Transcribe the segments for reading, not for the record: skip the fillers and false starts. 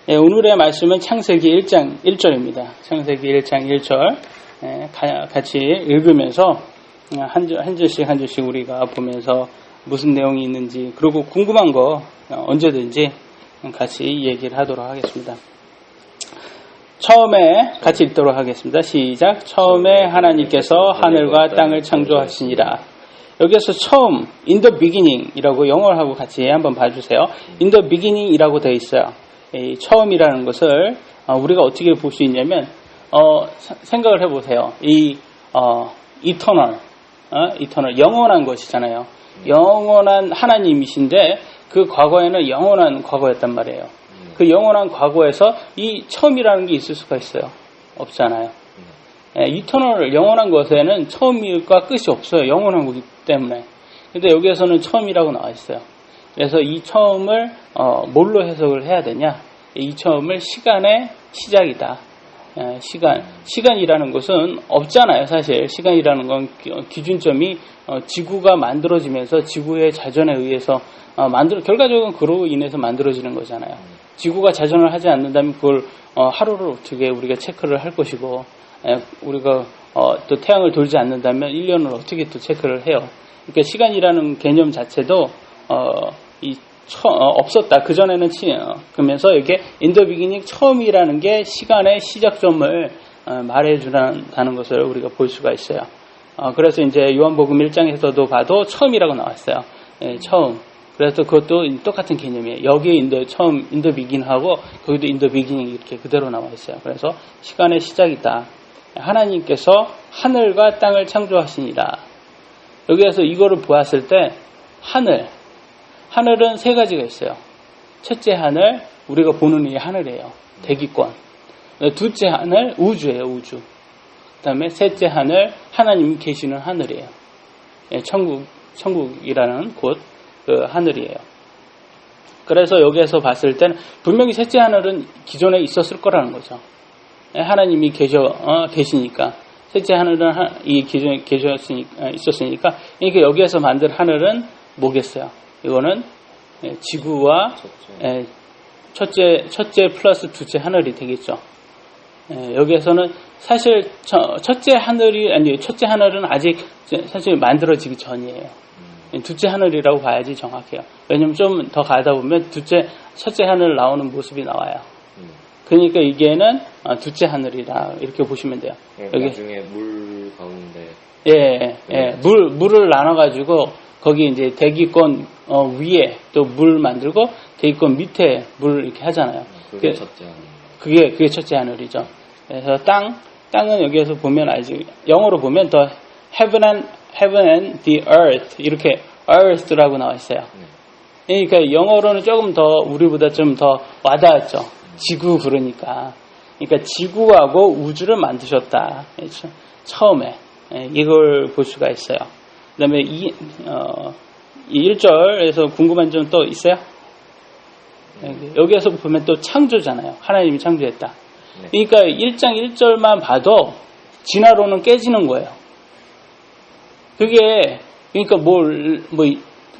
오늘의 말씀은 창세기 1장 1절입니다. 창세기 1장 1절 같이 읽으면서 한 절씩 우리가 보면서 무슨 내용이 있는지, 그리고 궁금한 거 언제든지 같이 얘기를 하도록 하겠습니다. 처음에 같이 읽도록 하겠습니다. 시작. 처음에 하나님께서 하늘과 땅을 창조하시니라. 여기에서 처음, in the beginning 이라고 영어를 하고 같이 한번 봐주세요. in the beginning 이라고 되어 있어요. 이 처음이라는 것을 우리가 어떻게 볼 수 있냐면, 생각을 해보세요. 이 eternal, 영원한 것이잖아요. 영원한 하나님이신데 그 과거에는 영원한 과거였단 말이에요. 그 영원한 과거에서 이 처음이라는 게 있을 수가 있어요? 없잖아요. eternal, 영원한 것에는 처음과 끝이 없어요. 영원한 거기 때문에. 근데 여기에서는 처음이라고 나와 있어요. 그래서 이 처음을 뭘로 해석을 해야 되냐? 이 처음을 시간의 시작이다. 시간이라는 것은 없잖아요. 사실 시간이라는 건 기준점이 지구가 만들어지면서 지구의 자전에 의해서 결과적으로 그로 인해서 만들어지는 거잖아요. 지구가 자전을 하지 않는다면 그걸 하루를 어떻게 우리가 체크를 할 것이고, 우리가 또 태양을 돌지 않는다면 1년을 어떻게 또 체크를 해요. 그러니까 시간이라는 개념 자체도 없었다. 그전에는 그러면서 이게 in the beginning, 처음이라는 게 시간의 시작점을 말해준다는 것을 우리가 볼 수가 있어요. 그래서 이제 요한복음 1장에서도 봐도 처음이라고 나왔어요. 처음. 그래서 그것도 똑같은 개념이에요. 여기에 처음 in the beginning 하고 거기도 in the beginning 이렇게 그대로 나와 있어요. 그래서 시간의 시작이다. 하나님께서 하늘과 땅을 창조하시니라. 여기에서 이거를 보았을 때 하늘은 세 가지가 있어요. 첫째 하늘, 우리가 보는 이 하늘이에요. 대기권. 둘째 하늘, 우주예요. 우주. 그 다음에 셋째 하늘, 하나님이 계시는 하늘이에요. 천국이라는 곳, 그 하늘이에요. 그래서 여기에서 봤을 때는 분명히 셋째 하늘은 기존에 있었을 거라는 거죠. 하나님이 계시니까. 셋째 하늘은 기존에 있었으니까. 그러니까 여기에서 만든 하늘은 뭐겠어요? 이거는 지구와 첫째 플러스 둘째 하늘이 되겠죠. 여기에서는 사실 첫째 하늘은 아직 사실 만들어지기 전이에요. 둘째 하늘이라고 봐야지 정확해요. 왜냐면 좀 더 가다 보면 첫째 하늘 나오는 모습이 나와요. 그러니까 이게는 둘째 하늘이다 이렇게 보시면 돼요. 여기 나중에 물 가운데 물을 나눠가지고 거기 이제 대기권 위에 또 물 만들고 대기권 밑에 물 이렇게 하잖아요. 그게 첫째 하늘. 그게 첫째 하늘이죠. 그래서 땅은 여기에서 보면 아직 영어로 보면 더 heaven and the earth 이렇게 earth라고 나와 있어요. 그러니까 영어로는 조금 더 우리보다 좀 더 와닿았죠. 지구 그러니까 지구하고 우주를 만드셨다. 처음에 이걸 볼 수가 있어요. 그다음에 이 1절에서 궁금한 점 또 있어요? 여기에서 보면 또 창조잖아요. 하나님이 창조했다. 그러니까 1장 1절만 봐도 진화론은 깨지는 거예요. 그게 그러니까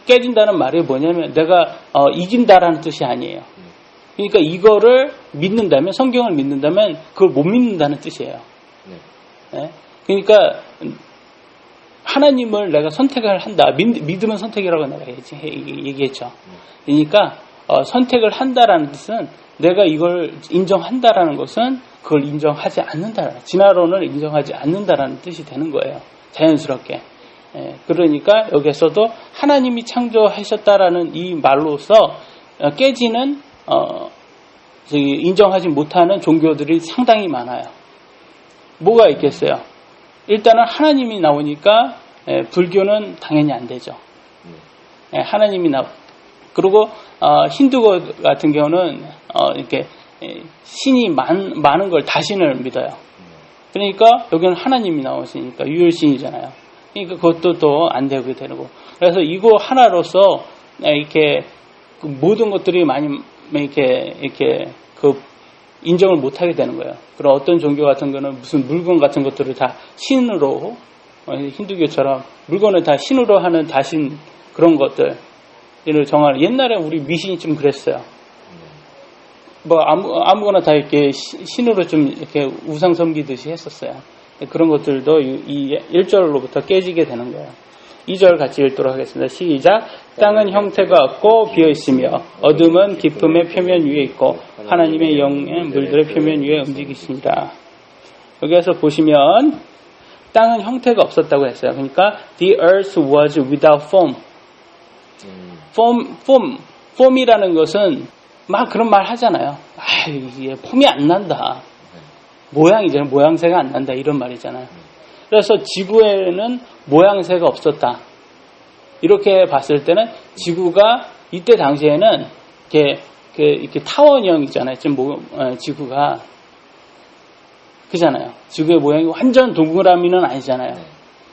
깨진다는 말이 뭐냐면 내가 이긴다라는 뜻이 아니에요. 그러니까 이거를 믿는다면, 성경을 믿는다면 그걸 못 믿는다는 뜻이에요. 그러니까 하나님을 내가 선택을 한다. 믿음은 선택이라고 내가 얘기했죠. 그러니까 선택을 한다라는 뜻은 내가 이걸 인정한다라는 것은 그걸 인정하지 않는다. 진화론을 인정하지 않는다라는 뜻이 되는 거예요. 자연스럽게. 그러니까 여기서도 하나님이 창조하셨다라는 이 말로서 깨지는 인정하지 못하는 종교들이 상당히 많아요. 뭐가 있겠어요? 일단은 하나님이 나오니까 불교는 당연히 안 되죠. 하나님이 그리고 힌두교 같은 경우는 이렇게 신이 많은 걸 다신을 믿어요. 그러니까 여기는 하나님이 나오시니까 유일신이잖아요. 그러니까 그것도 또 안 되게 되고. 그래서 이거 하나로서 이렇게 그 모든 것들이 많이 이렇게 그 인정을 못 하게 되는 거예요. 그런 어떤 종교 같은 거는 무슨 물건 같은 것들을 다 신으로, 힌두교처럼 물건을 다 신으로 하는 다신 그런 것들, 이를 정하는. 옛날에 우리 미신이 좀 그랬어요. 뭐 아무거나 다 이렇게 신으로 좀 이렇게 우상 섬기듯이 했었어요. 그런 것들도 이 1절로부터 깨지게 되는 거예요. 2절 같이 읽도록 하겠습니다. 시작. 땅은 형태가 없고 비어있으며 어둠은 깊음의 표면 위에 있고 하나님의 영의 물들의 표면 위에 움직이십니다. 여기에서 보시면 땅은 형태가 없었다고 했어요. 그러니까 the earth was without form. form이라는 것은 막 그런 말 하잖아요. 이게 폼이 안 난다. 모양이잖아요. 모양새가 안 난다. 이런 말이잖아요. 그래서 지구에는 모양새가 없었다. 이렇게 봤을 때는 지구가 이때 당시에는 이렇게 타원형이잖아요. 지구가 그잖아요. 지구의 모양이 완전 동그라미는 아니잖아요.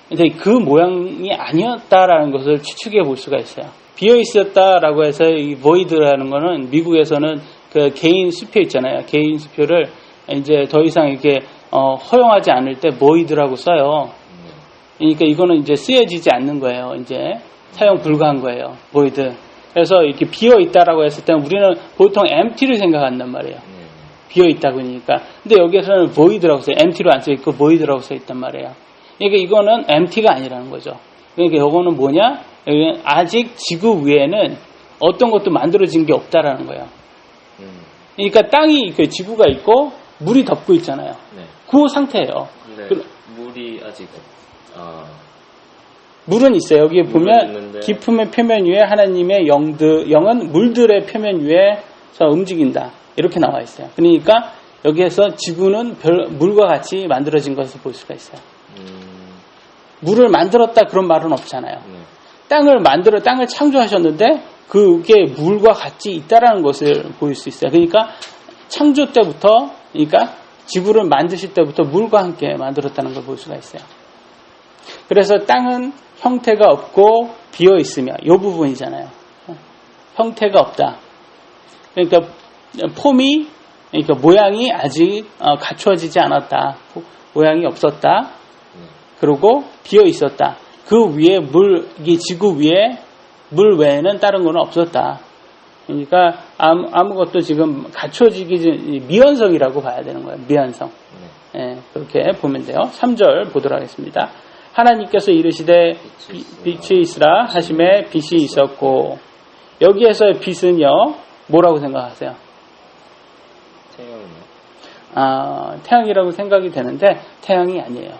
근데 그 모양이 아니었다라는 것을 추측해 볼 수가 있어요. 비어 있었다라고 해서 이 void라는 거는 미국에서는 그 개인 수표 있잖아요. 개인 수표를 이제 더 이상 이렇게 허용하지 않을 때 void라고 써요. 그러니까 이거는 이제 쓰여지지 않는 거예요. 이제 사용 불가한 거예요. void. 그래서 이렇게 비어 있다라고 했을 때는 우리는 보통 empty를 생각한단 말이에요. 비어 있다 그러니까. 근데 여기에서는 void라고 써요. empty로 안 써 있고 void라고 써 있단 말이에요. 그러니까 이거는 empty가 아니라는 거죠. 그러니까 이거는 뭐냐? 아직 지구 위에는 어떤 것도 만들어진 게 없다라는 거예요. 그러니까 땅이 지구가 있고 물이 덮고 있잖아요. 네. 그 상태예요. 근데 물이 아직 물은 있어요. 여기 보면 있는데. 깊음의 표면 위에 하나님의 영은 물들의 표면 위에서 움직인다. 이렇게 나와 있어요. 그러니까 여기에서 지구는 물과 같이 만들어진 것을 볼 수가 있어요. 물을 만들었다 그런 말은 없잖아요. 땅을 창조하셨는데 그게 물과 같이 있다라는 것을 보일 수 있어요. 그러니까 창조 때부터, 그러니까 지구를 만드실 때부터 물과 함께 만들었다는 걸 볼 수가 있어요. 그래서 땅은 형태가 없고 비어 있으며 이 부분이잖아요. 형태가 없다. 그러니까 폼이, 그러니까 모양이 아직 갖추어지지 않았다. 모양이 없었다. 그리고 비어 있었다. 그 위에 이 지구 위에 물 외에는 다른 거는 없었다. 그러니까 아무것도 지금 갖춰지기 미완성이라고 봐야 되는 거예요. 미완성. 예, 그렇게 보면 돼요. 3절 보도록 하겠습니다. 하나님께서 이르시되 빛이 있으라 하심에 빛이 있었고, 여기에서의 빛은요 뭐라고 생각하세요? 태양이요? 태양이라고 생각이 되는데 태양이 아니에요.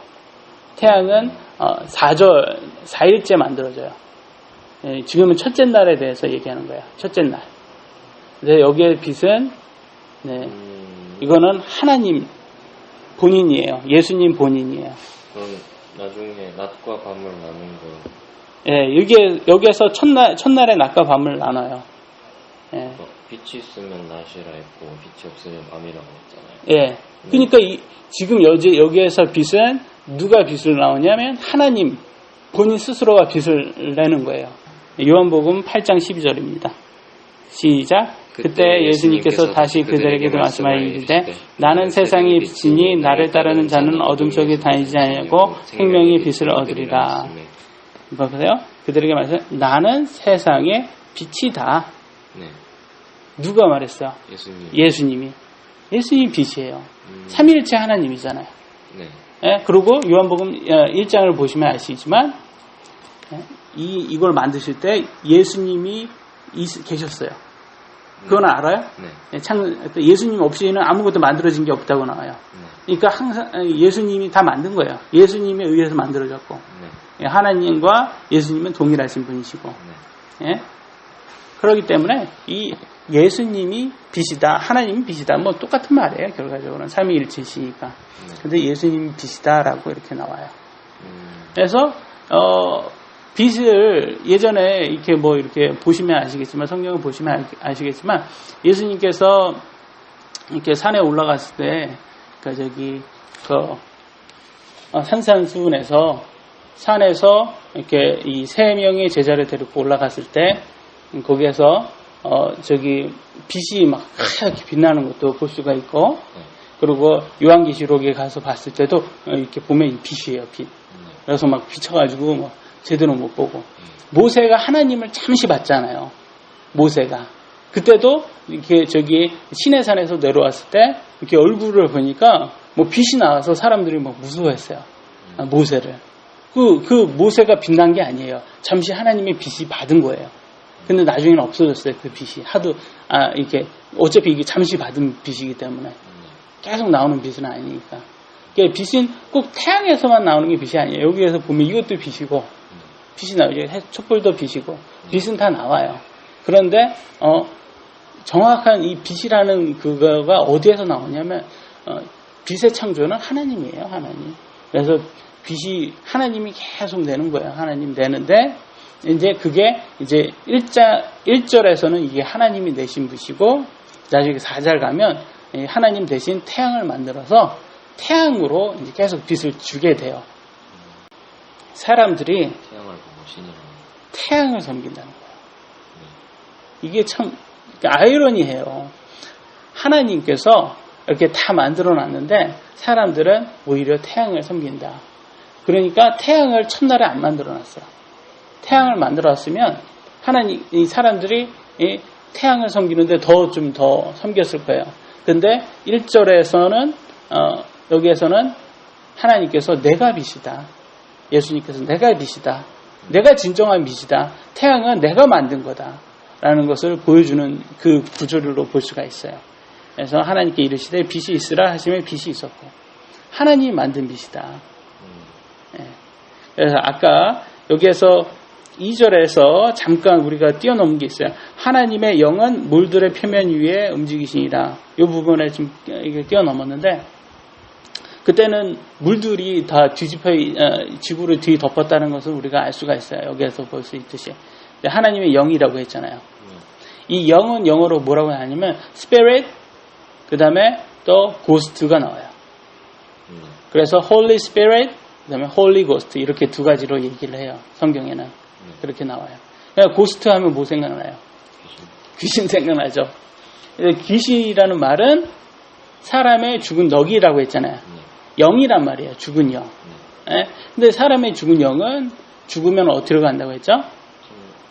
태양은 4일째 만들어져요. 예, 지금은 첫째 날에 대해서 얘기하는 거예요. 첫째 날. 근데 여기에 빛은 이거는 하나님 본인이에요. 예수님 본인이에요. 그럼 나중에 낮과 밤을 나눈 거. 예, 여기에서 첫날에 낮과 밤을 나눠요. 예. 빛이 있으면 낮이라 했고 빛이 없으면 밤이라고 했잖아요. 예. 그러니까 지금 여기에서 빛은 누가 빛을 나오냐면 하나님 본인 스스로가 빛을 내는 거예요. 요한복음 8장 12절입니다. 시작. 그때 예수님께서 다시 그들에게 말씀하여 이르되 나는 세상의 빛이니 나를 따르는 자는 어둠 속에 다니지 아니하고 생명의 빛을 얻으리라. 보세요. 그들에게 말해서 나는 세상의 빛이다. 네. 누가 말했어요? 예수님이 빛이에요. 삼위일체 하나님이잖아요. 네. 예? 그리고 요한복음 1장을 보시면 아시지만 이걸 만드실 때 예수님이 계셨어요. 그건 알아요? 네. 예수님 없이는 아무것도 만들어진 게 없다고 나와요. 네. 그러니까 항상 예수님이 다 만든 거예요. 예수님에 의해서 만들어졌고 네. 하나님과 예수님은 동일하신 분이시고 예? 그렇기 때문에 이 예수님이 빛이다, 하나님이 빛이다, 뭐 똑같은 말이에요. 결과적으로는 삼위일체시니까. 네. 근데 예수님이 빛이다라고 이렇게 나와요. 그래서 빛을 예전에 이렇게 보시면 아시겠지만, 성경을 보시면 아시겠지만, 예수님께서 이렇게 산에 올라갔을 때, 산산수훈에서 산에서 이렇게 이 3명의 제자를 데리고 올라갔을 때, 거기에서 빛이 막 하얗게 빛나는 것도 볼 수가 있고, 그리고 요한계시록에 가서 봤을 때도 이렇게 보면 빛이에요, 빛. 그래서 막 비쳐가지고 뭐 제대로 못 보고. 모세가 하나님을 잠시 봤잖아요. 모세가. 그때도 이렇게 저기 시내산에서 내려왔을 때 이렇게 얼굴을 보니까 뭐 빛이 나와서 사람들이 막 무서워했어요. 모세를. 그 모세가 빛난 게 아니에요. 잠시 하나님의 빛이 받은 거예요. 근데 나중에는 없어졌어요. 그 빛이 하도 이렇게 어차피 이게 잠시 받은 빛이기 때문에 계속 나오는 빛은 아니니까. 그러니까 빛은 꼭 태양에서만 나오는 게 빛이 아니에요. 여기에서 보면 이것도 빛이고 빛이 나오죠. 촛불도 빛이고 빛은 다 나와요. 그런데 정확한 이 빛이라는 그거가 어디에서 나오냐면 빛의 창조는 하나님이에요. 하나님. 그래서 빛이 하나님이 계속 내는 거예요. 하나님 내는데 이제 그게 이제 1절에서는 이게 하나님이 내신 빛이고 나중에 4절 가면 하나님 대신 태양을 만들어서 태양으로 이제 계속 빛을 주게 돼요. 사람들이 태양을 보고 신이라는 태양을 섬긴다는 거예요. 이게 참 아이러니해요. 하나님께서 이렇게 다 만들어 놨는데 사람들은 오히려 태양을 섬긴다. 그러니까 태양을 첫날에 안 만들어 놨어요. 태양을 만들어 놨으면 이 사람들이 이 태양을 섬기는데 좀 더 섬겼을 거예요. 근데 1절에서는 여기에서는 하나님께서 내가 빛이다. 예수님께서 내가 빛이다. 내가 진정한 빛이다. 태양은 내가 만든 거다. 라는 것을 보여주는 그 구조로 볼 수가 있어요. 그래서 하나님께 이르시되 빛이 있으라 하시면 빛이 있었고 하나님이 만든 빛이다. 네. 그래서 아까 여기에서 2절에서 잠깐 우리가 뛰어넘은 게 있어요. 하나님의 영은 물들의 표면 위에 움직이시니라. 이 부분에 좀 이게 뛰어넘었는데 그때는 물들이 다 지구를 뒤덮었다는 것을 우리가 알 수가 있어요. 여기에서 볼 수 있듯이. 하나님의 영이라고 했잖아요. 이 영은 영어로 뭐라고 하냐면 spirit, 그 다음에 또 ghost가 나와요. 그래서 Holy Spirit, 그 다음에 Holy Ghost 이렇게 두 가지로 얘기를 해요. 성경에는 그렇게 나와요. 그러니까 ghost 하면 뭐 생각나요? 귀신 생각나죠. 귀신이라는 말은 사람의 죽은 넋이라고 했잖아요. 영이란 말이에요. 죽은 영. 근데 사람의 죽은 영은 죽으면 어디로 간다고 했죠?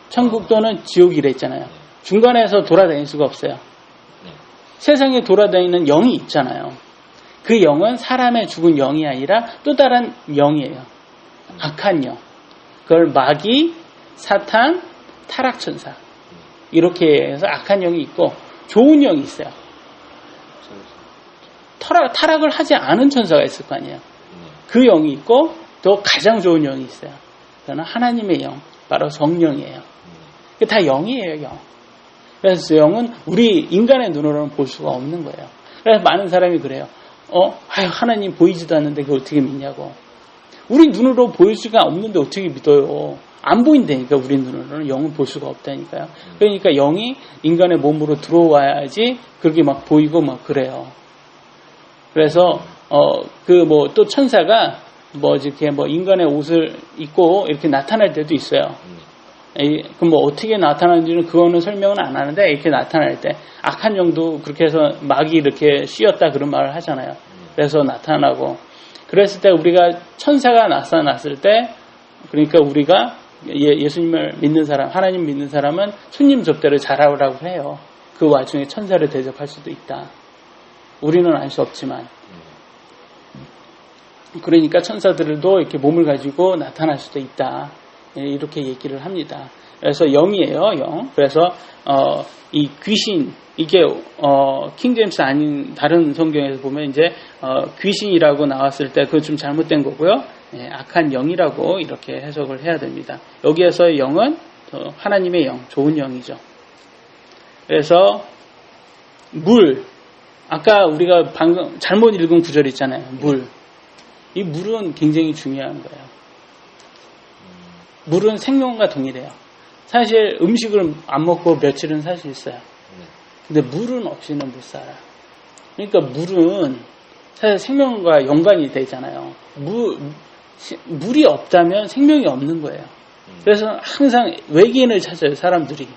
천국 또는 지옥이라 했잖아요. 중간에서 돌아다닐 수가 없어요. 세상에 돌아다니는 영이 있잖아요. 그 영은 사람의 죽은 영이 아니라 또 다른 영이에요. 악한 영. 그걸 마귀, 사탄, 타락천사. 이렇게 해서 악한 영이 있고 좋은 영이 있어요. 타락을 하지 않은 천사가 있을 거 아니에요. 그 영이 있고 또 가장 좋은 영이 있어요. 그거는 하나님의 영, 바로 성령이에요. 다 영이에요, 영. 그래서 영은 우리 인간의 눈으로는 볼 수가 없는 거예요. 그래서 많은 사람이 그래요. 하나님 보이지도 않는데 그걸 어떻게 믿냐고. 우리 눈으로 보일 수가 없는데 어떻게 믿어요? 안 보인다니까, 우리 눈으로는. 영은 볼 수가 없다니까요. 그러니까 영이 인간의 몸으로 들어와야지 그렇게 막 보이고 막 그래요. 그래서, 또 천사가 이렇게 인간의 옷을 입고 이렇게 나타날 때도 있어요. 그럼 어떻게 나타나는지는 그거는 설명은 안 하는데 이렇게 나타날 때 악한 영도 그렇게 해서 막이 이렇게 씌었다 그런 말을 하잖아요. 그래서 나타나고 그랬을 때 우리가 천사가 나타났을 때 그러니까 우리가 예수님을 믿는 사람, 하나님 믿는 사람은 손님 접대를 잘하라고 해요. 그 와중에 천사를 대접할 수도 있다. 우리는 알 수 없지만 그러니까 천사들도 이렇게 몸을 가지고 나타날 수도 있다. 이렇게 얘기를 합니다. 그래서 영이에요, 영. 그래서 이 귀신 이게 킹제임스 아닌 다른 성경에서 보면 이제 귀신이라고 나왔을 때 그건 좀 잘못된 거고요. 악한 영이라고 이렇게 해석을 해야 됩니다. 여기에서의 영은 하나님의 영, 좋은 영이죠. 그래서 물, 아까 우리가 방금 잘못 읽은 구절 있잖아요. 물. 이 물은 굉장히 중요한 거예요. 물은 생명과 동일해요. 사실 음식을 안 먹고 며칠은 살 수 있어요. 근데 물은 없이는 못 살아. 그러니까 물은 사실 생명과 연관이 되잖아요. 물이 없다면 생명이 없는 거예요. 그래서 항상 외계인을 찾아요, 사람들이.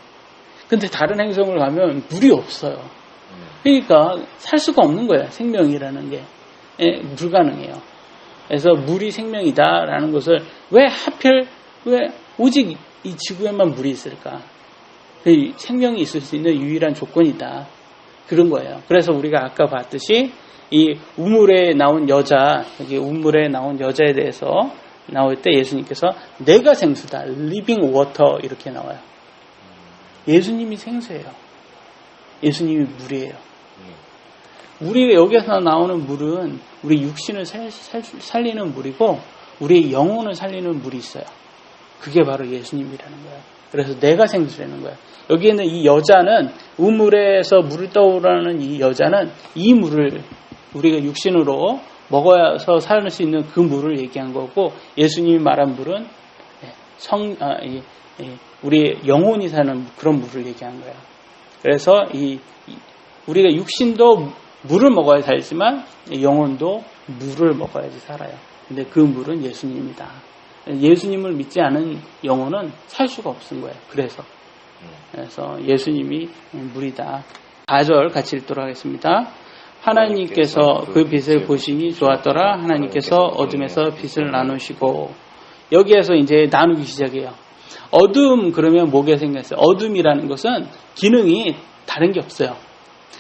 근데 다른 행성을 가면 물이 없어요. 그러니까 살 수가 없는 거예요, 생명이라는 게. 불가능해요. 그래서 물이 생명이다라는 것을 왜 오직 이 지구에만 물이 있을까? 그 생명이 있을 수 있는 유일한 조건이다. 그런 거예요. 그래서 우리가 아까 봤듯이 이 우물에 나온 여자, 여기 우물에 나온 여자에 대해서 나올 때 예수님께서 내가 생수다, living water 이렇게 나와요. 예수님이 생수예요. 예수님이 물이에요. 우리 여기서 나오는 물은 우리 육신을 살리는 물이고 우리의 영혼을 살리는 물이 있어요. 그게 바로 예수님이라는 거예요. 그래서 내가 생수라는 거예요. 여기에는 이 여자는 우물에서 물을 떠오르는 이 여자는 이 물을 우리가 육신으로 먹어서 살 수 있는 그 물을 얘기한 거고 예수님이 말한 물은 우리의 영혼이 사는 그런 물을 얘기한 거예요. 그래서 우리가 육신도 물을 먹어야 살지만 영혼도 물을 먹어야지 살아요. 근데 그 물은 예수님이다. 예수님을 믿지 않은 영혼은 살 수가 없은 거예요. 그래서 예수님이 물이다. 4절 같이 읽도록 하겠습니다. 하나님께서 그 빛을 보시니 좋았더라. 하나님께서 어둠에서 빛을 나누시고 여기에서 이제 나누기 시작해요. 어둠 그러면 뭐가 생겼어요? 어둠이라는 것은 기능이 다른 게 없어요.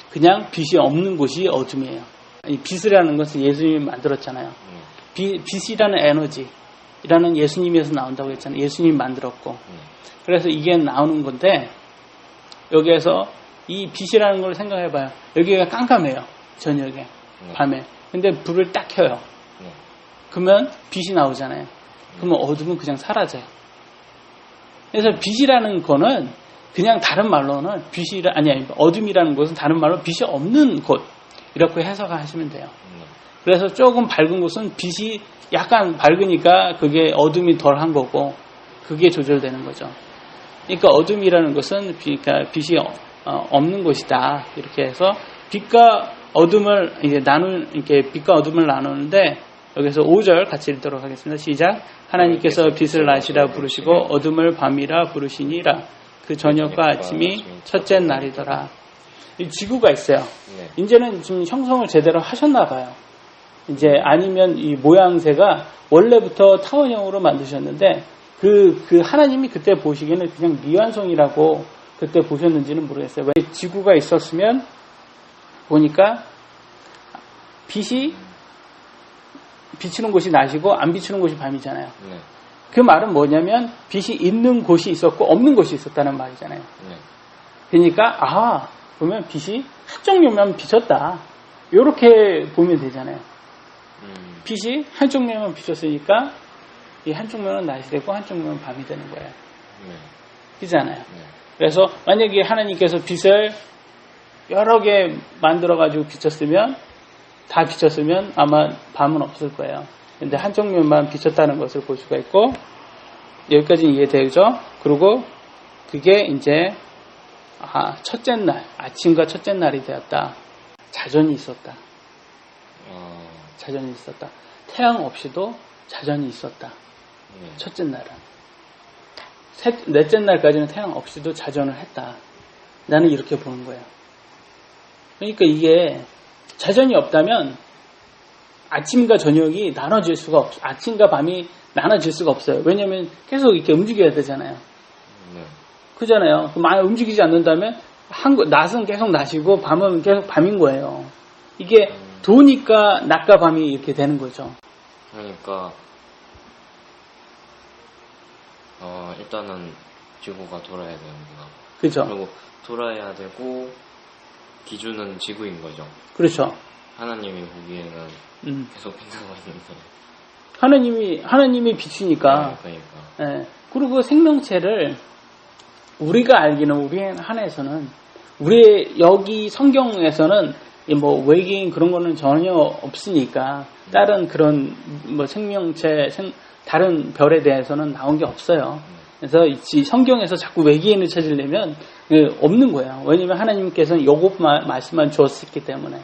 그냥 빛이 없는 곳이 어둠이에요. 이 빛이라는 것은 예수님이 만들었잖아요. 빛이라는 에너지라는 예수님에서 나온다고 했잖아요. 예수님이 만들었고. 그래서 이게 나오는 건데 여기에서 이 빛이라는 걸 생각해봐요. 여기가 깜깜해요. 저녁에, 밤에. 근데 불을 딱 켜요. 그러면 빛이 나오잖아요. 그러면 어둠은 그냥 사라져요. 그래서 빛이라는 거는 그냥 다른 말로는 어둠이라는 것은 다른 말로 빛이 없는 곳 이렇게 해석하시면 돼요. 그래서 조금 밝은 곳은 빛이 약간 밝으니까 그게 어둠이 덜한 거고 그게 조절되는 거죠. 그러니까 어둠이라는 것은 빛이 없는 곳이다. 이렇게 해서 빛과 어둠을 이렇게 빛과 어둠을 나누는데 여기서 5절 같이 읽도록 하겠습니다. 시작. 하나님께서 빛을 낮이라 부르시고 어둠을 밤이라 부르시니라. 그 저녁과 아침이 첫째 날이더라. 이 지구가 있어요. 이제는 지금 형성을 제대로 하셨나 봐요. 이제 아니면 이 모양새가 원래부터 타원형으로 만드셨는데 그 하나님이 그때 보시기에는 그냥 미완성이라고 그때 보셨는지는 모르겠어요. 왜 지구가 있었으면 보니까 빛이 비치는 곳이 낮이고 안 비치는 곳이 밤이잖아요. 그 말은 뭐냐면 빛이 있는 곳이 있었고 없는 곳이 있었다는 말이잖아요. 그러니까 보면 빛이 한쪽 면만 비쳤다. 이렇게 보면 되잖아요. 빛이 한쪽 면만 비쳤으니까 이 한쪽 면은 낮이 되고 한쪽 면은 밤이 되는 거예요. 그렇잖아요. 그래서 만약에 하나님께서 빛을 여러 개 만들어가지고 다 비쳤으면 아마 밤은 없을 거예요. 근데 한쪽 면만 비쳤다는 것을 볼 수가 있고 여기까지는 이해되죠? 그리고 그게 이제 첫째 날, 아침과 첫째 날이 되었다. 자전이 있었다. 자전이 있었다. 태양 없이도 자전이 있었다. 첫째 날은. 넷째 날까지는 태양 없이도 자전을 했다. 나는 이렇게 보는 거예요. 그러니까 이게 자전이 없다면 아침과 저녁이 나눠질 수가 없어요. 아침과 밤이 나눠질 수가 없어요. 왜냐하면 계속 이렇게 움직여야 되잖아요. 그잖아요. 그럼 움직이지 않는다면 낮은 계속 낮이고 밤은 계속 밤인 거예요. 이게 도니까 낮과 밤이 이렇게 되는 거죠. 그러니까 일단은 지구가 돌아야 되는구나. 그렇죠. 그리고 돌아야 되고 기준은 지구인 거죠. 그렇죠. 하나님이 보기에는 계속 빛나고 있는데. 하나님이 빛이니까. 그러니까. 예. 그리고 생명체를 우리가 알기는 우리 한에서는 우리의 여기 성경에서는 뭐 외계인 그런 거는 전혀 없으니까 다른 그런 뭐 생명체 다른 별에 대해서는 나온 게 없어요. 그래서 이 성경에서 자꾸 외계인을 찾으려면 없는 거예요. 왜냐면 하나님께서는 요것 말씀만 주었기 때문에.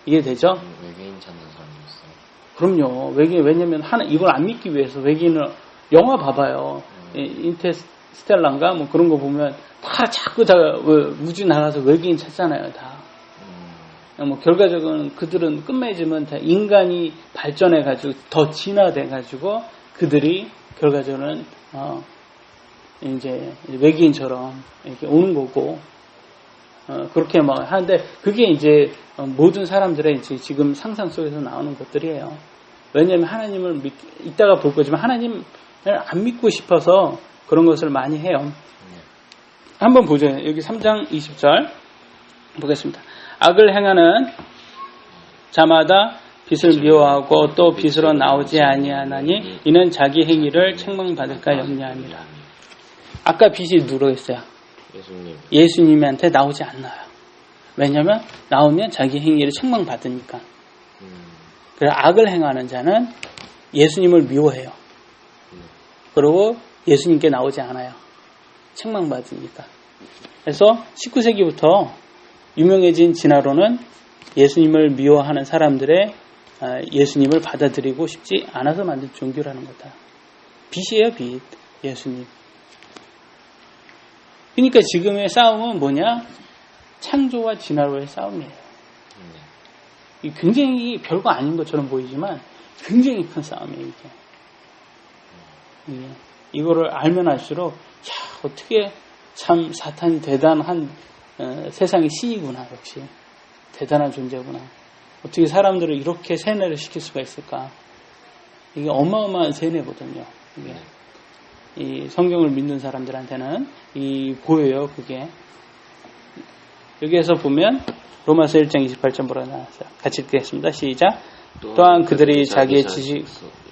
이해되죠? 외계인 찾는 사람이 있어요. 그럼요. 왜냐면 이걸 안 믿기 위해서 외계인을 영화 봐봐요. 인터스텔라인가 뭐 그런 거 보면 다 자꾸 우주 나가서 외계인 찾잖아요. 다. 뭐 결과적으로는 그들은 끝맺으면 다 인간이 발전해가지고 더 진화돼가지고 그들이 결과적으로는 이제 외계인처럼 이렇게 오는 거고 그렇게 뭐 하는데 그게 이제 모든 사람들의 이제 지금 상상 속에서 나오는 것들이에요. 왜냐하면 하나님을 이따가 볼 거지만 하나님을 안 믿고 싶어서 그런 것을 많이 해요. 한번 보죠. 여기 3장 20절 보겠습니다. 악을 행하는 자마다 빛을 미워하고 또 빛으로 나오지 아니하나니 이는 자기 행위를 책망받을까 염려함이라. 아까 빛이 누구로 했어요? 예수님한테 나오지 않나요? 왜냐하면 나오면 자기 행위를 책망받으니까. 그래서 악을 행하는 자는 예수님을 미워해요. 그리고 예수님께 나오지 않아요. 책망받으니까. 그래서 19세기부터 유명해진 진화론은 예수님을 미워하는 사람들의 예수님을 받아들이고 싶지 않아서 만든 종교라는 거다. 빛이에요, 빛. 예수님. 그러니까 지금의 싸움은 뭐냐? 창조와 진화론의 싸움이에요. 굉장히 별거 아닌 것처럼 보이지만 굉장히 큰 싸움이에요, 이게. 이거를 알면 알수록 어떻게 참 사탄이 대단한 세상의 신이구나. 역시 대단한 존재구나. 어떻게 사람들을 이렇게 세뇌를 시킬 수가 있을까. 이게 어마어마한 세뇌거든요. 이게. 이 성경을 믿는 사람들한테는 보여요. 그게. 여기에서 보면 로마서 1장 28절 뭐라 나왔어요. 같이 읽겠습니다. 시작. 또한 그들이 자기의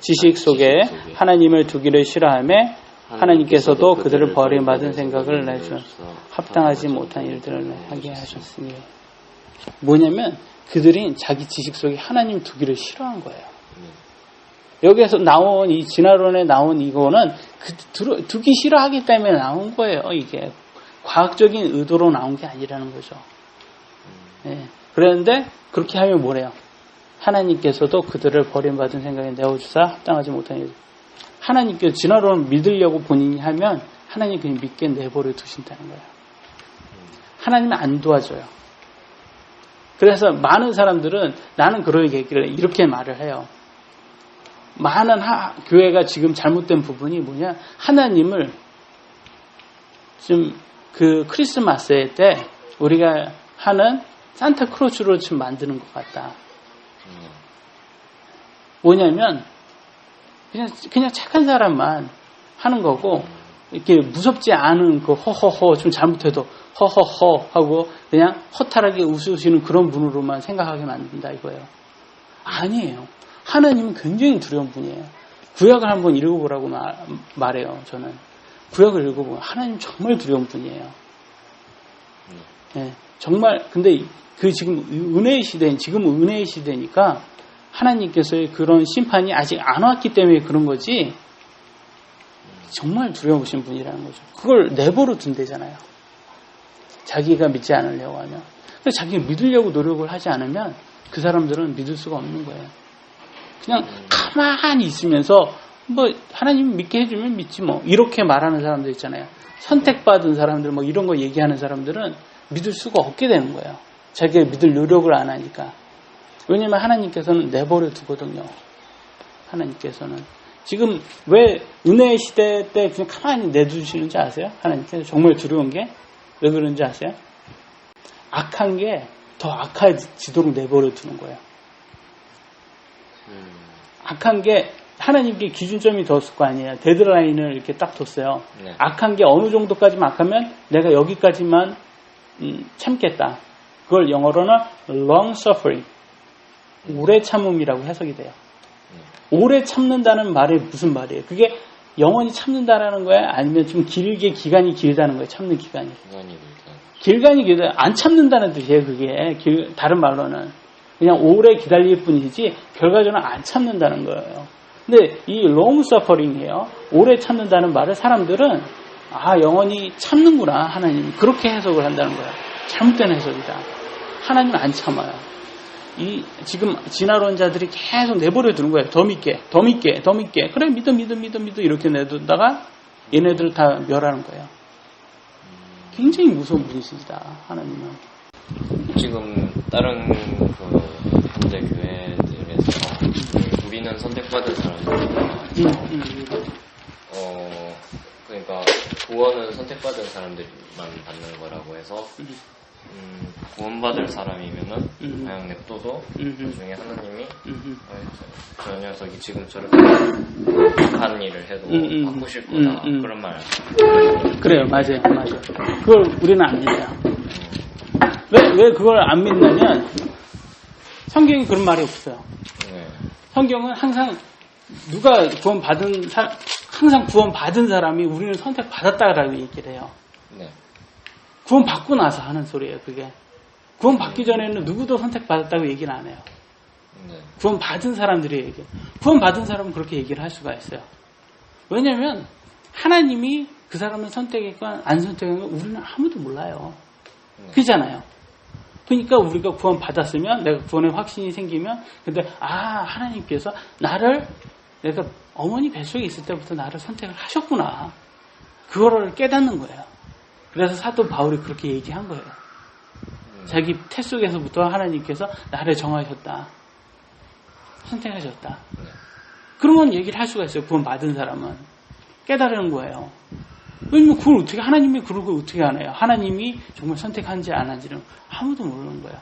지식 속에 하나님을 두기를 싫어하며 하나님께서도 그들을 버림받은 생각을 내주셔서 합당하지 못한 일들을 하게 하셨으니. 뭐냐면 그들이 자기 지식 속에 하나님 두기를 싫어한 거예요. 여기에서 나온 이 진화론에 나온 이거는 두기 싫어하기 때문에 나온 거예요. 이게 과학적인 의도로 나온 게 아니라는 거죠. 네. 그런데 그렇게 하면 뭐래요? 하나님께서도 그들을 버림받은 생각에 내어주사 합당하지 못한 일. 하나님께서 진화론을 믿으려고 본인이 하면 하나님 그냥 믿게 내버려 두신다는 거예요. 하나님은 안 도와줘요. 그래서 많은 사람들은 나는 그러겠길래 이렇게 말을 해요. 많은 교회가 지금 잘못된 부분이 뭐냐? 하나님을 좀 그 크리스마스 때 우리가 하는 산타크로스로 지금 만드는 것 같다. 뭐냐면 그냥 착한 사람만 하는 거고 이렇게 무섭지 않은 그 허허허 좀 잘못해도 허허허 하고 그냥 허탈하게 웃으시는 그런 분으로만 생각하게 만든다 이거예요. 아니에요. 하나님은 굉장히 두려운 분이에요. 구약을 한번 읽어보라고 말해요. 저는 구약을 읽어보면 하나님 정말 두려운 분이에요. 네, 정말. 근데 그 지금 은혜의 시대니까 하나님께서의 그런 심판이 아직 안 왔기 때문에 그런 거지. 정말 두려우신 분이라는 거죠. 그걸 내버려 둔대잖아요. 자기가 믿지 않으려고 하면. 그래서 자기가 믿으려고 노력을 하지 않으면 그 사람들은 믿을 수가 없는 거예요. 그냥 가만히 있으면서 뭐 하나님 믿게 해주면 믿지 뭐 이렇게 말하는 사람들 있잖아요. 선택받은 사람들 뭐 이런 거 얘기하는 사람들은 믿을 수가 없게 되는 거예요. 자기가 믿을 노력을 안 하니까. 왜냐면 하나님께서는 내버려 두거든요. 하나님께서는. 지금 왜 은혜의 시대 때 그냥 가만히 내두시는지 아세요? 하나님께서 정말 두려운 게 왜 그런지 아세요? 악한 게 더 악해지도록 내버려 두는 거예요. 악한 게 하나님께 기준점이 뒀을 거 아니에요. 데드라인을 이렇게 딱 뒀어요. 네. 악한 게 어느 정도까지만 악하면 내가 여기까지만 참겠다. 그걸 영어로는 long suffering, 오래 참음이라고 해석이 돼요. 오래 참는다는 말이 무슨 말이에요? 그게 영원히 참는다라는 거야? 아니면 좀 길게 기간이 길다는 거예요? 참는 기간이. 기간이 길다. 안 참는다는 뜻이에요. 그게 다른 말로는 그냥 오래 기다릴 뿐이지 결과적으로 안 참는다는 거예요. 근데 이 long suffering이에요. 오래 참는다는 말을 사람들은 영원히 참는구나 하나님 그렇게 해석을 한다는 거예요. 잘못된 해석이다. 하나님은 안 참아요. 지금 진화론자들이 계속 내버려 두는 거예요. 더 믿게. 그래 믿어 이렇게 내두다가 얘네들 다 멸하는 거예요. 굉장히 무서운 분이시다 하나님은. 지금 다른 그 현대 교회들에서 우리는 선택받은 사람들이다. 그러니까 구원은 선택받은 사람들만 받는 거라고 해서 구원받을 사람이면은 그냥 냅둬도 나중에 하나님이 음. 저 녀석이 지금 저렇게 악한 일을 해도 바꾸실 거다 그런 말. 그래요, 맞아요. 그걸 우리는 안 믿어요. 왜 그걸 안 믿냐면 성경에 그런 말이 없어요. 네. 성경은 항상 누가 항상 구원받은 사람이 우리는 선택받았다라고 얘기를 해요. 네. 구원받고 나서 하는 소리예요, 그게. 구원받기 전에는 누구도 선택받았다고 얘기를 안 해요. 네. 구원받은 사람들이 얘기해요. 구원받은 사람은 그렇게 얘기를 할 수가 있어요. 왜냐면 하나님이 그 사람을 선택했건 안 선택했건 우리는 아무도 몰라요. 그잖아요. 그러니까 우리가 구원받았으면 내가 구원의 확신이 생기면 근데 하나님께서 내가 어머니 뱃속에 있을 때부터 나를 선택을 하셨구나. 그거를 깨닫는 거예요. 그래서 사도 바울이 그렇게 얘기한 거예요. 자기 태 속에서부터 하나님께서 나를 정하셨다. 선택하셨다. 그런 얘기를 할 수가 있어요. 구원받은 사람은. 깨달은 거예요. 왜냐면 그걸 어떻게 하나님이 그런 걸 어떻게 하나요? 하나님이 정말 선택한지 안 한지는 아무도 모르는 거야.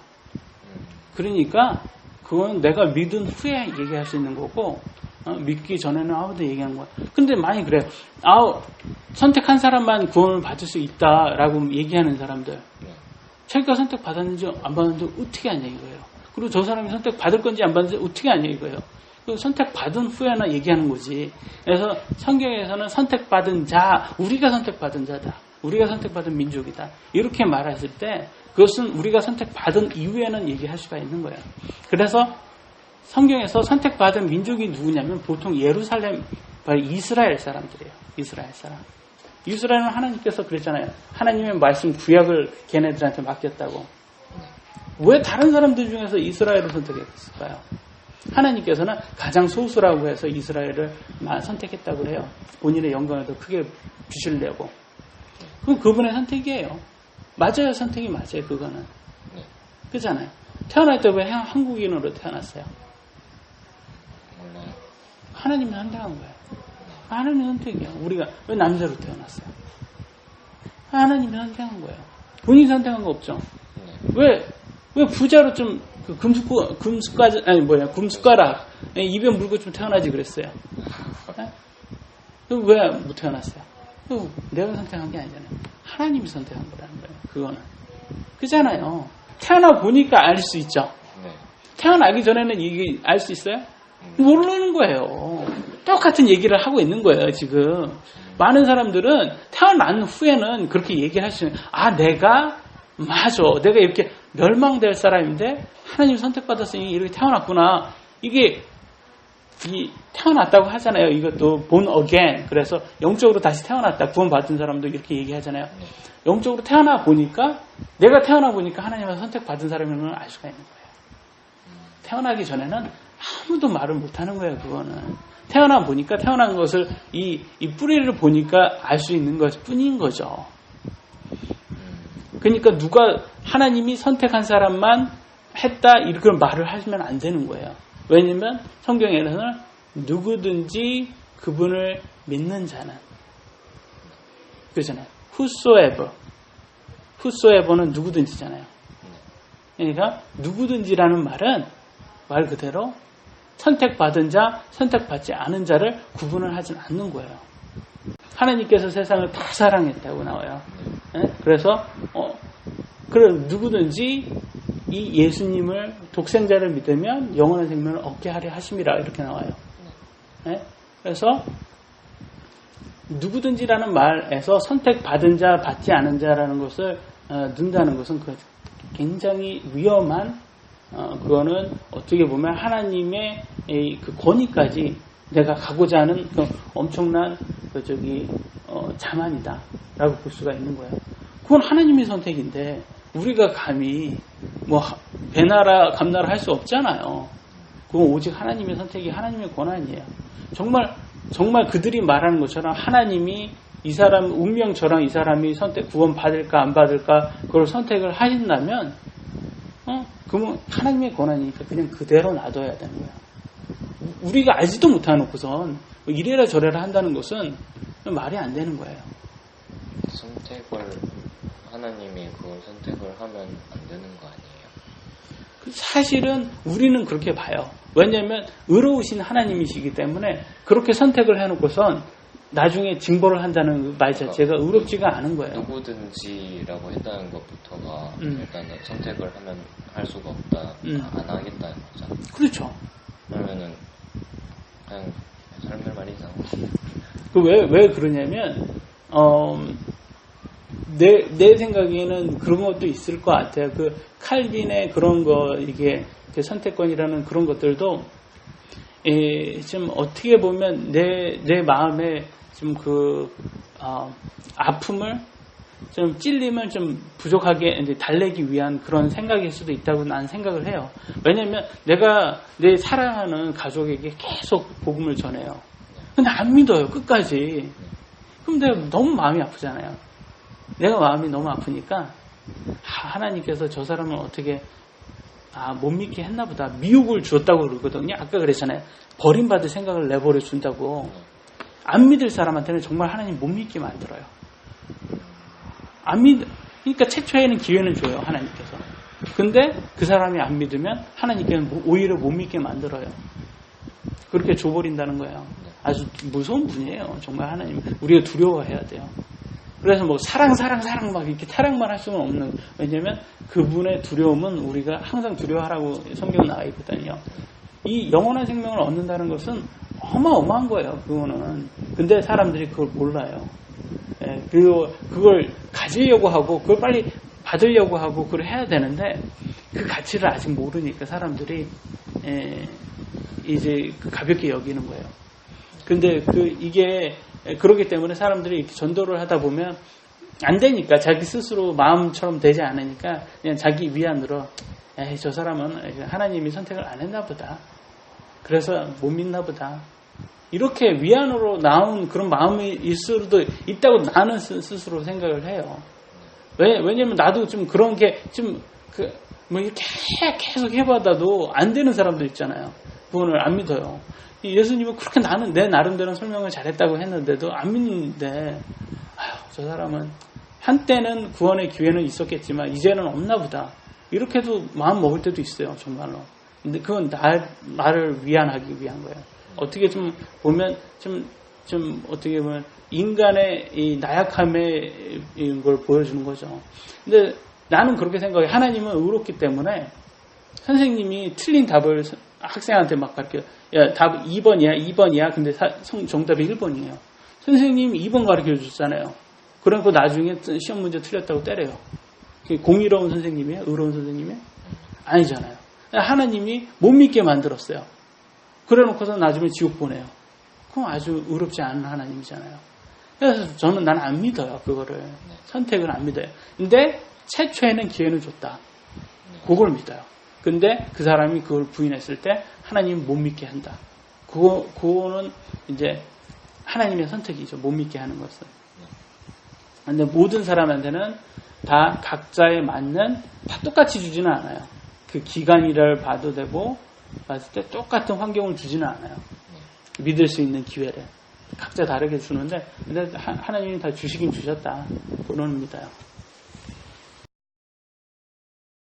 그러니까 그건 내가 믿은 후에 얘기할 수 있는 거고 믿기 전에는 아무도 얘기하는 거야. 근데 많이 그래요. 선택한 사람만 구원을 받을 수 있다라고 얘기하는 사람들. 자기가 선택받았는지 안 받았는지 어떻게 아냐 이거예요. 그리고 저 사람이 선택받을 건지 안 받을지 어떻게 아냐 이거예요. 선택받은 후에나 얘기하는 거지. 그래서 성경에서는 선택받은 자, 우리가 선택받은 자다. 우리가 선택받은 민족이다. 이렇게 말했을 때 그것은 우리가 선택받은 이후에는 얘기할 수가 있는 거예요. 그래서 성경에서 선택받은 민족이 누구냐면 보통 예루살렘, 이스라엘 사람들이에요. 이스라엘 사람. 이스라엘은 하나님께서 그랬잖아요. 하나님의 말씀 구약을 걔네들한테 맡겼다고. 왜 다른 사람들 중에서 이스라엘을 선택했을까요? 하나님께서는 가장 소수라고 해서 이스라엘을 선택했다고 해요. 본인의 영광을 더 크게 주시려고. 그건 그분의 선택이에요. 맞아요. 선택이 맞아요. 그거는. 그렇잖아요. 태어날 때 왜 한국인으로 태어났어요? 하나님이 선택한 거예요. 하나님의 선택이에요. 우리가 왜 남자로 태어났어요? 하나님이 선택한 거예요. 본인이 선택한 거 없죠? 왜 부자로 좀 금숟가락 입에 물고 좀 태어나지 그랬어요. 왜 못 태어났어요? 내가 선택한 게 아니잖아요. 하나님이 선택한 거라는 거예요. 그거는. 그잖아요. 태어나 보니까 알 수 있죠. 태어나기 전에는 이게 알 수 있어요? 모르는 거예요. 똑같은 얘기를 하고 있는 거예요, 지금. 많은 사람들은 태어난 후에는 그렇게 얘기를 하시는, 내가 이렇게 멸망될 사람인데 하나님 선택받았으니 이렇게 태어났구나. 이게 태어났다고 하잖아요. 이것도 born again. 그래서 영적으로 다시 태어났다. 구원받은 사람도 이렇게 얘기하잖아요. 영적으로 내가 태어나 보니까 하나님을 선택받은 사람인 걸 알 수가 있는 거예요. 태어나기 전에는 아무도 말을 못하는 거예요. 그거는. 태어나 보니까 태어난 것을 이 뿌리를 보니까 알 수 있는 것 뿐인 거죠. 그러니까 누가 하나님이 선택한 사람만 했다 이렇게 말을 하시면 안 되는 거예요. 왜냐면 성경에는 누구든지 그분을 믿는 자는 그렇잖아요. whosoever는 누구든지잖아요. 그러니까 누구든지라는 말은 말 그대로 선택받은 자, 선택받지 않은 자를 구분을 하진 않는 거예요. 하나님께서 세상을 다 사랑했다고 나와요. 그래서 누구든지 이 예수님을 독생자를 믿으면 영원한 생명을 얻게 하려 하심이라 이렇게 나와요. 그래서 누구든지라는 말에서 선택받은 자, 받지 않은 자라는 것을 넣는다는 것은 굉장히 위험한 그거는 어떻게 보면 하나님의 그 권위까지 내가 가고자 하는 그 엄청난 자만이다라고 볼 수가 있는 거예요. 그건 하나님의 선택인데 우리가 감히 배나라 감나라 할 수 없잖아요. 그건 오직 하나님의 선택이 하나님의 권한이에요. 정말 그들이 말하는 것처럼 하나님이 이 사람 운명처럼 이 사람이 구원 받을까 안 받을까 그걸 선택을 하신다면 그러면 하나님의 권한이니까 그냥 그대로 놔둬야 되는 거예요. 우리가 알지도 못해놓고선 이래라 저래라 한다는 것은 말이 안 되는 거예요. 선택을 하나님이 그걸 선택을 하면 안 되는 거 아니에요? 사실은 우리는 그렇게 봐요. 왜냐하면 의로우신 하나님이시기 때문에 그렇게 선택을 해놓고선 나중에 징벌을 한다는 말 자체가 의롭지가 않은 거예요. 누구든지라고 했다는 것부터가 일단 선택을 하면 할 수가 없다, 안 하겠다는 거잖아. 그렇죠. 그러면은 그냥 삶의 말이 이상하고. 왜 그러냐면 내 생각에는 그런 것도 있을 것 같아요. 그 칼빈의 그런 거 이게 그 선택권이라는 그런 것들도 좀 어떻게 보면 내 마음에 좀 아픔을 좀 찔림을 좀 부족하게 이제 달래기 위한 그런 생각일 수도 있다고 나는 생각을 해요. 왜냐하면 내가 내 사랑하는 가족에게 계속 복음을 전해요. 근데 안 믿어요, 끝까지. 그럼 내가 너무 마음이 아프잖아요. 내가 마음이 너무 아프니까 하나님께서 저 사람을 어떻게 못 믿게 했나 보다. 미혹을 주었다고 그러거든요. 아까 그랬잖아요. 버림받을 생각을 내버려 준다고. 안 믿을 사람한테는 정말 하나님 못 믿게 만들어요. 그러니까 최초에는 기회는 줘요, 하나님께서. 근데 그 사람이 안 믿으면 하나님께는 오히려 못 믿게 만들어요. 그렇게 줘버린다는 거예요. 아주 무서운 분이에요. 정말 하나님. 우리가 두려워해야 돼요. 그래서 뭐 사랑 막 이렇게 타락만 할 수는 없는. 왜냐면 그분의 두려움은 우리가 항상 두려워하라고 성경에 나와 있거든요. 이 영원한 생명을 얻는다는 것은 어마어마한 거예요. 그거는. 근데 사람들이 그걸 몰라요. 예, 그걸 가지려고 하고 그걸 빨리 받으려고 하고 그걸 해야 되는데 그 가치를 아직 모르니까 사람들이 이제 가볍게 여기는 거예요. 근데 이게 그렇기 때문에 사람들이 이렇게 전도를 하다 보면 안 되니까 자기 스스로 마음처럼 되지 않으니까 그냥 자기 위안으로 저 사람은 하나님이 선택을 안 했나 보다. 그래서 못 믿나 보다. 이렇게 위안으로 나온 그런 마음일 수도 있다고 나는 스스로 생각을 해요. 왜냐면 나도 좀 그런 게 좀 뭐 이렇게 계속 해봐도 안 되는 사람도 있잖아요. 그거를 안 믿어요. 예수님은 그렇게 나는 내 나름대로 설명을 잘했다고 했는데도 안 믿는데, 저 사람은 한때는 구원의 기회는 있었겠지만 이제는 없나 보다. 이렇게도 마음 먹을 때도 있어요, 정말로. 근데 그건 나를 위안하기 위한 거예요. 어떻게 좀 보면 좀 어떻게 보면 인간의 이 나약함의 걸 보여주는 거죠. 근데 나는 그렇게 생각해. 하나님은 의롭기 때문에 선생님이 틀린 답을 학생한테 막 가르쳐요. 야, 답 2번이야. 근데 정답이 1번이에요. 선생님이 2번 가르쳐 줬잖아요. 그러고 나중에 시험 문제 틀렸다고 때려요. 공의로운 선생님이에요? 의로운 선생님이에요? 아니잖아요. 하나님이 못 믿게 만들었어요. 그래 놓고서 나중에 지옥 보내요. 그럼 아주 의롭지 않은 하나님이잖아요. 그래서 나는 안 믿어요. 그거를. 선택을 안 믿어요. 근데 최초에는 기회는 줬다. 그걸 믿어요. 근데 그 사람이 그걸 부인했을 때 하나님 못 믿게 한다. 그거는 이제 하나님의 선택이죠. 못 믿게 하는 것은. 근데 모든 사람한테는 다 각자에 맞는 다 똑같이 주지는 않아요. 그 기간이를 봐도 되고 봤을 때 똑같은 환경을 주지는 않아요. 믿을 수 있는 기회를 각자 다르게 주는데 근데 하나님이 다 주시긴 주셨다. 그거는 믿어요.